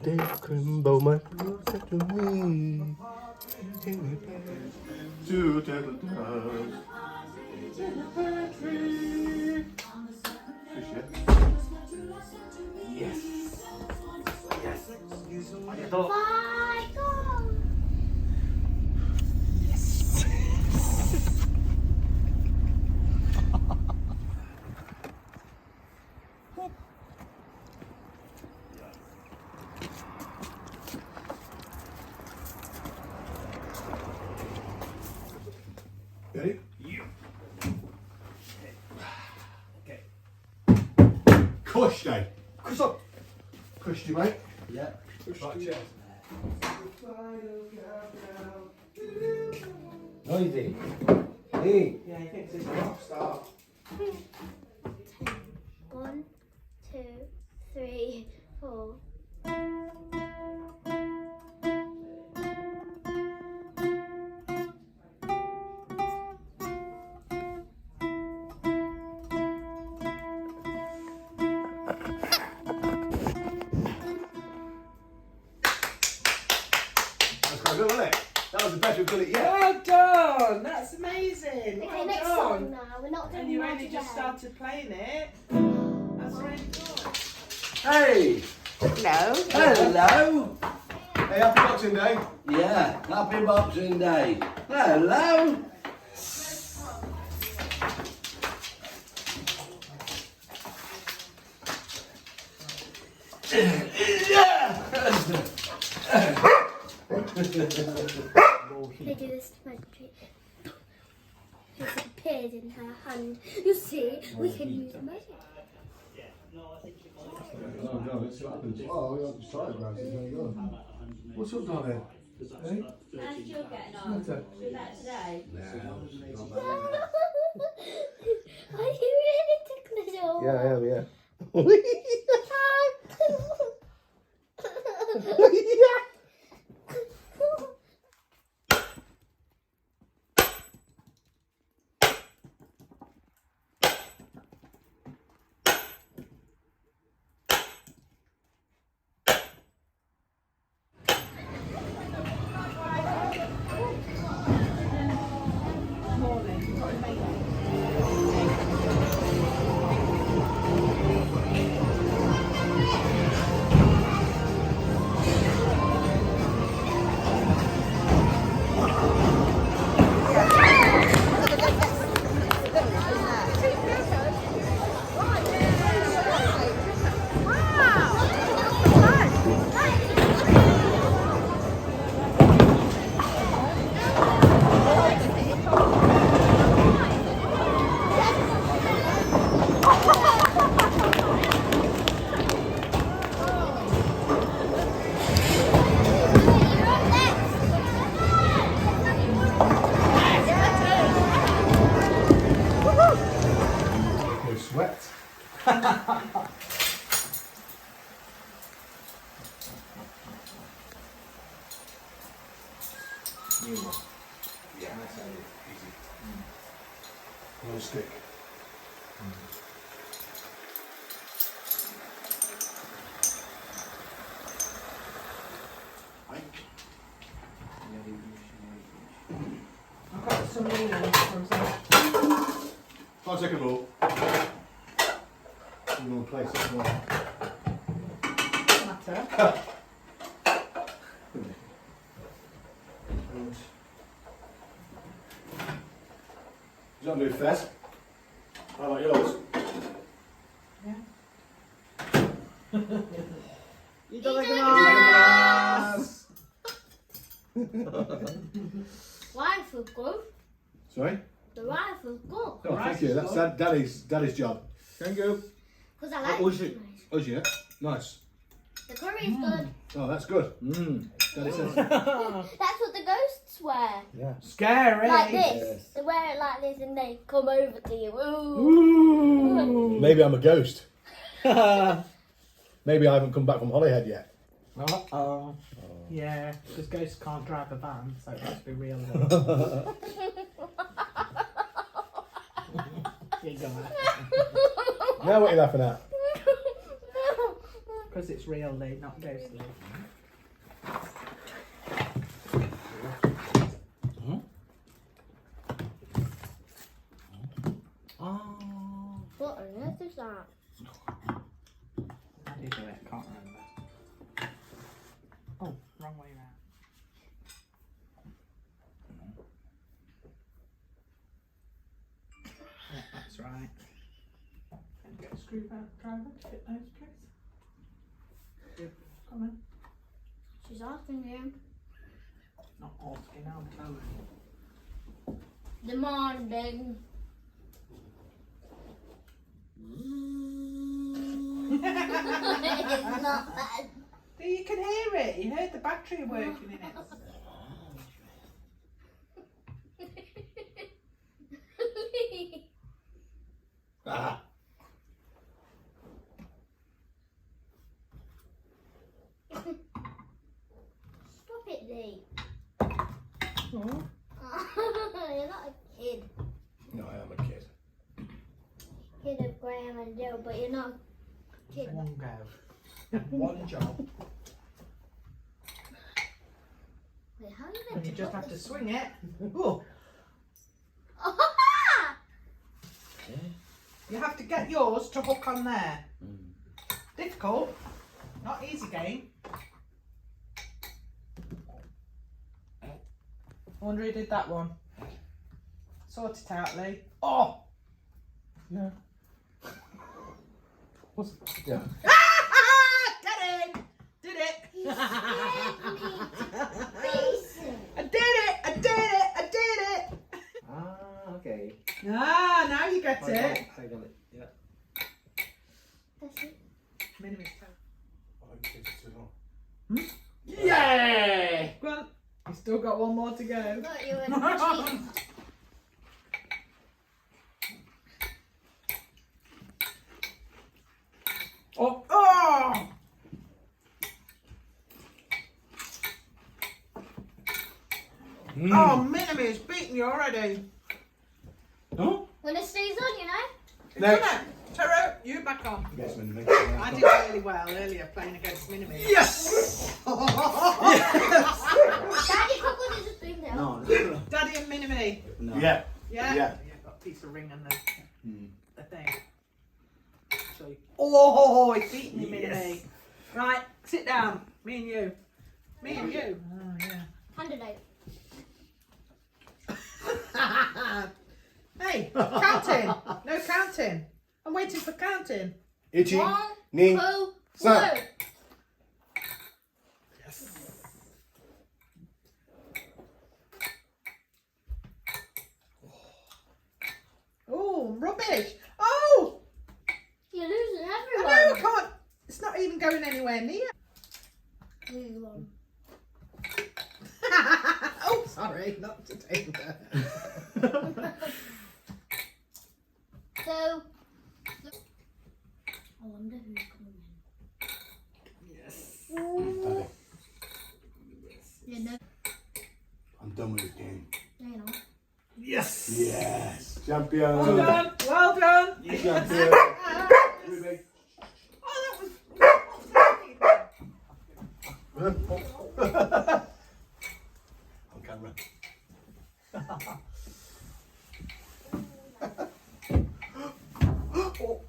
they tremble, my love said to me. To the dust. Yes. Yes. ありがとう。Yes. Ready? Yeah. Okay. Push, Dave. Push up. Pushed you, mate. Yeah. Right, cheers. Noisy. Hey. Yeah, he thinks it's a rock star. 1, 2, 3, 4. That's quite good, wasn't it? That was the best we've done it yet. Well done! That's amazing. Okay, Well next done. song now. We're not doing And you that only just today. started playing it. That's really good. Hey. Hello. Hello. Hey, happy Boxing Day. Yeah. Happy Boxing Day. Hello. They do this to my tree. It's appeared in her hand. You see, we can use magic. Oh, no, let's see what happens. Oh, I'll just try it, guys. There you go. What's up, darling? Hey? How's you getting on? What's that? With that today? Are you really ticklish? Or Yeah, I am, yeah. Sweat. New one. Yeah, that's easy. No stick. I've got some emails from some. 5 second rule. I'm going to place it more. Matter. You don't do fast. How about yours? Rifle's good. Sorry? The rifle's good. Oh, thank you. That's Daddy's job. Thank you. Because I like was it. it? Oh, yeah. Nice. The curry's good. Oh, that's good. Daddy says. That's what the ghosts wear. Yeah. Scary. Like this. Yes. They wear it like this and they come over to you. Ooh. Ooh. Maybe I'm a ghost. Maybe I haven't come back from Holyhead yet. Uh-oh. Yeah, because ghosts can't drive a van, so it must be real. You go out. Now what are you laughing at? Because it's real, Lee, not ghostly. Oh. What on earth is that? How do you do it? Can't remember. Oh, wrong way round. Yeah, that's right. And get a screwdriver to fit those, please. Come on. She's asking you. Not asking, I'm telling. Demanding. It's not bad. You can hear it. You heard the battery working in it. Ah. Stop it, Lee. Oh. You're not a kid. No, I am a kid. Kid of Graham and Jill, but you're not a kid. One go. And one job. Wait, how are you And meant you to just put have to this? swing it. Oh. You have to get yours to hook on there. Difficult. Not easy game. I wonder who did that one. Sort it out, Lee. Oh! Yeah. What's yeah? Get in! Did it! You scared me. I did it! I did it! I did it! Ah, okay. Ah, now you get it. I got it. Yeah. That's it. Minimum. I think it's too long. Yay! Go on. You still got one more to go. I thought you were cheating. Oh! Oh! Oh, Minimy's beaten you already. No? When it stays on, you know? Next. Taro, you back on. Yes, when the next I did really well earlier playing against Minimy. Yes. Daddy, couple is a thing there. No. Daddy and Minimy. No. Yeah. Yeah? Yeah. Got a piece of ring and the Mm. thing. So, oh, he's beaten you, Minimy. Yes. Right, sit down. Me and you. Me and you. Oh, yeah. Hand it out. Hey, counting. No counting. I'm waiting for counting. Itchy. 1, Knee. 2, Snap. 1. Oh, rubbish. Oh, You're losing I everyone. know, I can't. It's not even going anywhere near. Lose one. Oh, sorry, not to take that. So, I wonder who's coming Yes. in. Daddy, You know, I'm done with this game. you know. Yes. Yes. Champion. Well done. Well done. Champion. Ruby. Oh, that was. On camera. Oh.